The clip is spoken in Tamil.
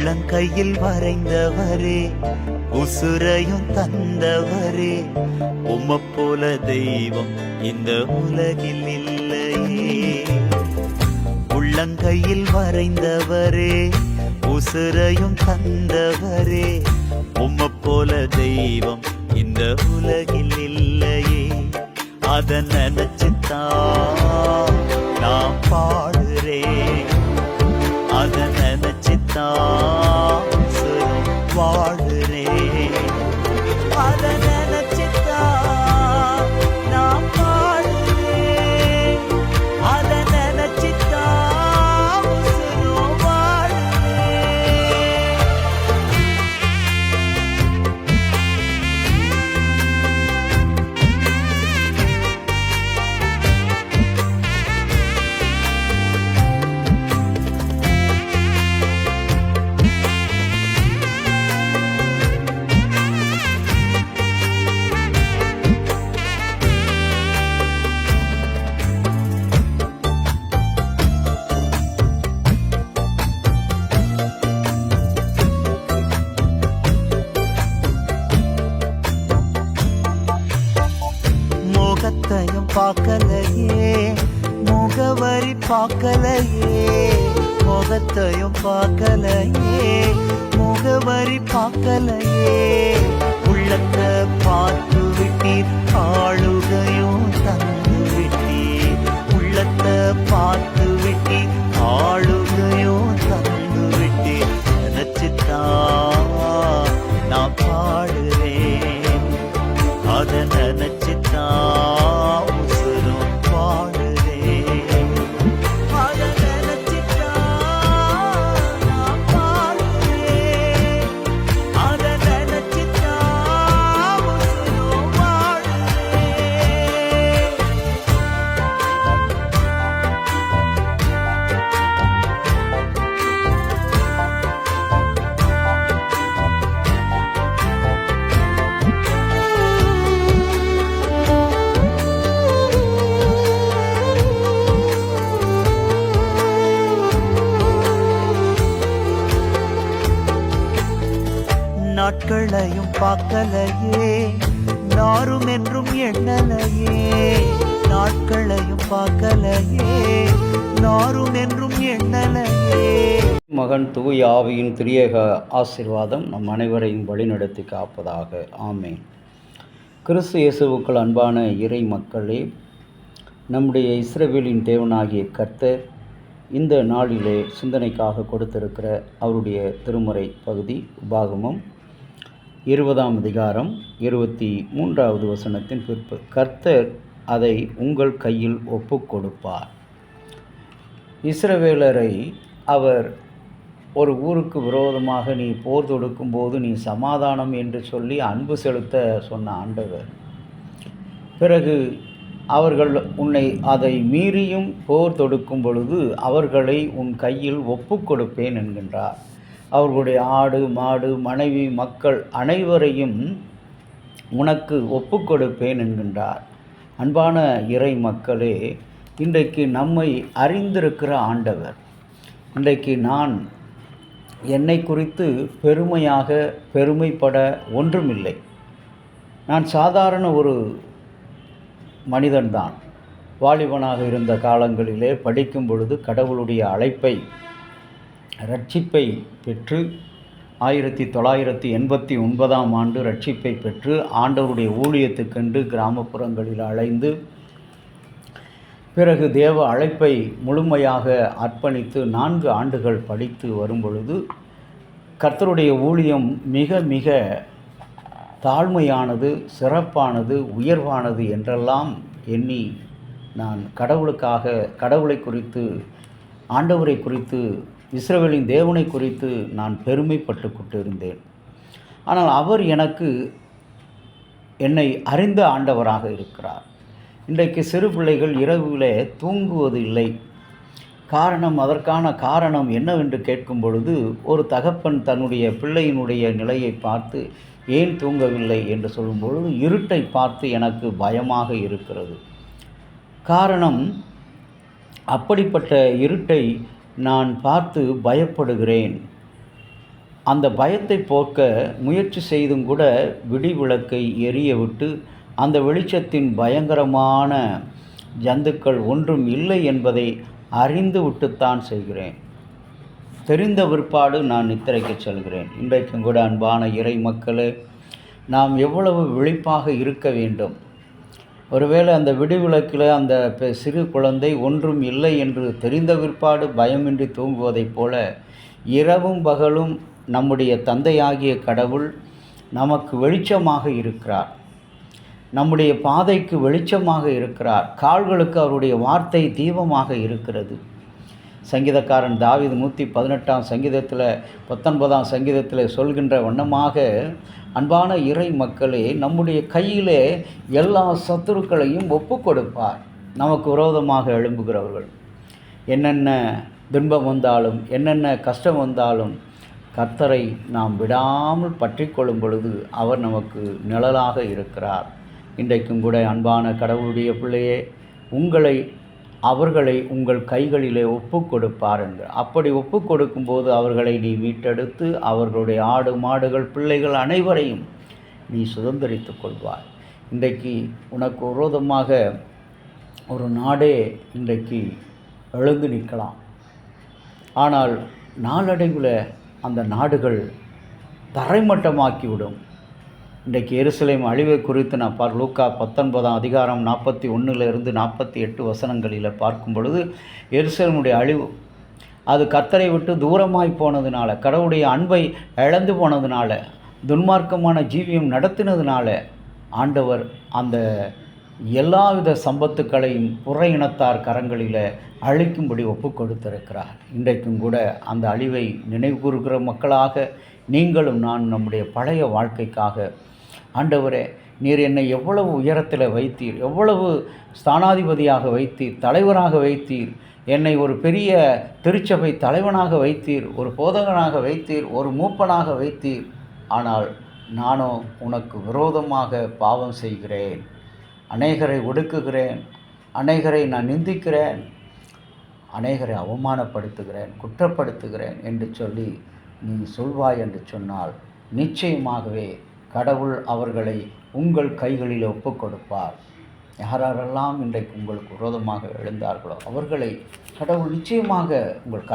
உள்ளங்கையில் வரைந்தவரே, உசுரையும் தந்தவரே, உம்மை போல தெய்வம் இந்த உலகில் இல்லையே. உள்ளங்கையில் வரைந்தவரே, உசுரையும் தந்தவரே, உம்மை போல தெய்வம் இந்த உலகில் இல்லையே. அத நினைச்சுத்தான் நான் பாடுறேன், அத நினைச்சுத்தான் வாழுறேன், அத நினைச்சுத்தான் நான் பாடுறேன், அத நினைச்சுத்தான் வாழுறேன். முகத்தையும் பார்க்கலையே, முகவரி பார்க்கலையே, முகத்தையும் பார்க்கலையே, முகவரி பார்க்கலையே. உள்ளத்தை பார்த்து விட்டீர், ஆளுகையும் தந்து விட்டீர். உள்ளத்தை பார்த்து விட்டீர், ஆளுகையும் தந்து விட்டீர். நினைச்சுத்தான் நான் பாடுறேன், அத நினைச்சுத்தான் உசுரும் பாடுறேன், அத நினைச்சுத்தான் நான் பாடுறேன், அத நினைச்சுத்தான் உசுரும் பாடுறேன். நாட்களையும் பார்க்கலையே, நாரும் என்றும் எண்ணலையே. நாட்களையும் பார்க்கலையே, நாரும் என்றும் எண்ணலையே. மகன் தூய ஆவியின் திரியேக ஆசீர்வாதம் நம் அனைவரையும் வழிநடத்தி காப்பதாக. ஆமேன். கிறிஸ்து இயேசுவுக்குள் அன்பான இறை மக்களே, நம்முடைய இஸ்ரவேலின் தேவனாகிய கர்த்தர் இந்த நாளிலே சிந்தனைக்காக கொடுத்திருக்கிற அவருடைய திருமறை பகுதி உபாகமம் 20ஆம் அதிகாரம் 23வது வசனத்தின் பிற்பு. கர்த்தர் அதை உங்கள் கையில் ஒப்பு கொடுப்பார். இஸ்ரவேலரை அவர் ஒரு ஊருக்கு விரோதமாக நீ போர் தொடுக்கும்போது நீ சமாதானம் என்று சொல்லி அன்பு செலுத்த சொன்ன ஆண்டவர், பிறகு அவர்கள் உன்னை அதை மீறியும் போர் தொடுக்கும் பொழுது அவர்களை உன் கையில் ஒப்பு கொடுப்பேன் என்கின்றார். அவர்களுடைய ஆடு மாடு மனைவி மக்கள் அனைவரையும் உனக்கு ஒப்பு கொடுப்பேன் என்கின்றார். அன்பான இறை மக்களே, இன்றைக்கு நம்மை அறிந்திருக்கிற ஆண்டவர், இன்றைக்கு நான் என்னை குறித்து பெருமைப்பட ஒன்றுமில்லை. நான் சாதாரண ஒரு மனிதன்தான். வாலிபனாக இருந்த காலங்களிலே படிக்கும் பொழுது கடவுளுடைய அழைப்பை ரட்சிப்பை பெற்று 1989ஆம் ஆண்டு ரட்சிப்பை பெற்று ஆண்டவருடைய ஊழியத்துக்கென்று கிராமப்புறங்களில் அலைந்து பிறகு தேவ அழைப்பை முழுமையாக அர்ப்பணித்து 4 ஆண்டுகள் படித்து வரும்பொழுது கர்த்தருடைய ஊழியம் மிக மிக தாழ்மையானது, சிறப்பானது, உயர்வானது என்றெல்லாம் எண்ணி நான் கடவுளை குறித்து, ஆண்டவரை குறித்து, இஸ்ரவேலின் தேவனை குறித்து நான் பெருமைப்பட்டு கொண்டிருந்தேன். ஆனால் அவர் என்னை அறிந்த ஆண்டவராக இருக்கிறார். இன்றைக்கு சிறு பிள்ளைகள் இரவிலே தூங்குவது இல்லை. அதற்கான காரணம் என்னவென்று கேட்கும் பொழுது ஒரு தகப்பன் தன்னுடைய பிள்ளையினுடைய நிலையை பார்த்து ஏன் தூங்கவில்லை என்று சொல்லும் பொழுது இருட்டை பார்த்து எனக்கு பயமாக இருக்கிறது. காரணம், அப்படிப்பட்ட இருட்டை நான் பார்த்து பயப்படுகிறேன். அந்த பயத்தை போக்க முயற்சி செய்தும் கூட விடி விளக்கை எரிய விட்டு அந்த வெளிச்சத்தின் பயங்கரமான ஜந்துக்கள் ஒன்றும் இல்லை என்பதை அறிந்து விட்டுத்தான் செய்கிறேன். தெரிந்த பிற்பாடு நான் நித்திரைக்கு செல்கிறேன். இன்றைக்கும் கூட அன்பான இறை மக்களே, நாம் எவ்வளவு விழிப்பாக இருக்க வேண்டும். ஒருவேளை அந்த விடிவிளக்கில் அந்த சிறு குழந்தை ஒன்றும் இல்லை என்று தெரிந்த பிற்பாடு பயமின்றி தூங்குவதைப் போல இரவும் பகலும் நம்முடைய தந்தையாகிய கடவுள் நமக்கு வெளிச்சமாக இருக்கிறார். நம்முடைய பாதைக்கு வெளிச்சமாக இருக்கிறார். கால்களுக்கு அவருடைய வார்த்தை தீபமாக இருக்கிறது. சங்கீதக்காரன் தாவீது 118 சங்கீதத்தில் 19 சங்கீதத்தில் சொல்கின்ற வண்ணமாக, அன்பான இறை மக்களே, நம்முடைய கையிலே எல்லா சத்துருக்களையும் ஒப்பு கொடுப்பார். நமக்கு விரோதமாக எழும்புகிறவர்கள் என்னென்ன துன்பம் வந்தாலும் என்னென்ன கஷ்டம் வந்தாலும் கர்த்தரை நாம் விடாமல் பற்றி கொள்ளும் பொழுது அவர் நமக்கு நிழலாக இருக்கிறார். இன்றைக்கும் கூட அன்பான கடவுளுடைய பிள்ளையே, அவர்களை உங்கள் கைகளிலே ஒப்பு கொடுப்பார் என்று. அப்படி ஒப்பு கொடுக்கும்போது அவர்களை நீ மீட்டெடுத்து அவர்களுடைய ஆடு மாடுகள் பிள்ளைகள் அனைவரையும் நீ சுதந்திரித்து கொள்வாய். இன்றைக்கு உனக்கு விரோதமாக ஒரு நாடே இன்றைக்கு எழுந்து நிற்கலாம். ஆனால் நாளடைவில் அந்த நாடுகள் தரைமட்டமாக்கிவிடும். இன்றைக்கு எருசலேம் அழிவை குறித்து நான் லூக்கா 19 அதிகாரம் 41 48 வசனங்களில் பார்க்கும் பொழுது, எருசலேமுடைய அழிவு அது கர்த்தரை விட்டு தூரமாய் போனதுனால, கடவுளுடைய அன்பை இழந்து போனதுனால, துன்மார்க்கமான ஜீவியம் நடத்தினதுனால ஆண்டவர் அந்த எல்லாவித சம்பத்துக்களையும் புற இனத்தார் கரங்களில் அழிக்கும்படி ஒப்பு கொடுத்திருக்கிறார். இன்றைக்கும் கூட அந்த அழிவை நினைவுகூறுகிற மக்களாக நீங்களும் நான் நம்முடைய பழைய வாழ்க்கைக்காக, ஆண்டவரே, நீர் என்னை எவ்வளவு உயரத்தில் வைத்தீர், எவ்வளவு ஸ்தானாதிபதியாக வைத்தீர், தலைவராக வைத்தீர், என்னை ஒரு பெரிய திருச்சபை தலைவனாக வைத்தீர், ஒரு போதகனாக வைத்தீர், ஒரு மூப்பனாக வைத்தீர். ஆனால் நானோ உனக்கு விரோதமாக பாவம் செய்கிறேன், அநேகரை ஒடுக்குகிறேன், அநேகரை நான் நிந்திக்கிறேன், அநேகரை அவமானப்படுத்துகிறேன், குற்றப்படுத்துகிறேன் என்று சொல்லி நீ சொல்வாய் என்று சொன்னால் நிச்சயமாகவே கடவுள் அவர்களை உங்கள் கைகளில் ஒப்பு கொடுப்பார். யாரெல்லாம் இன்றைக்கு உங்களுக்கு விரோதமாக எழுந்தார்களோ அவர்களை கடவுள் நிச்சயமாக உங்கள்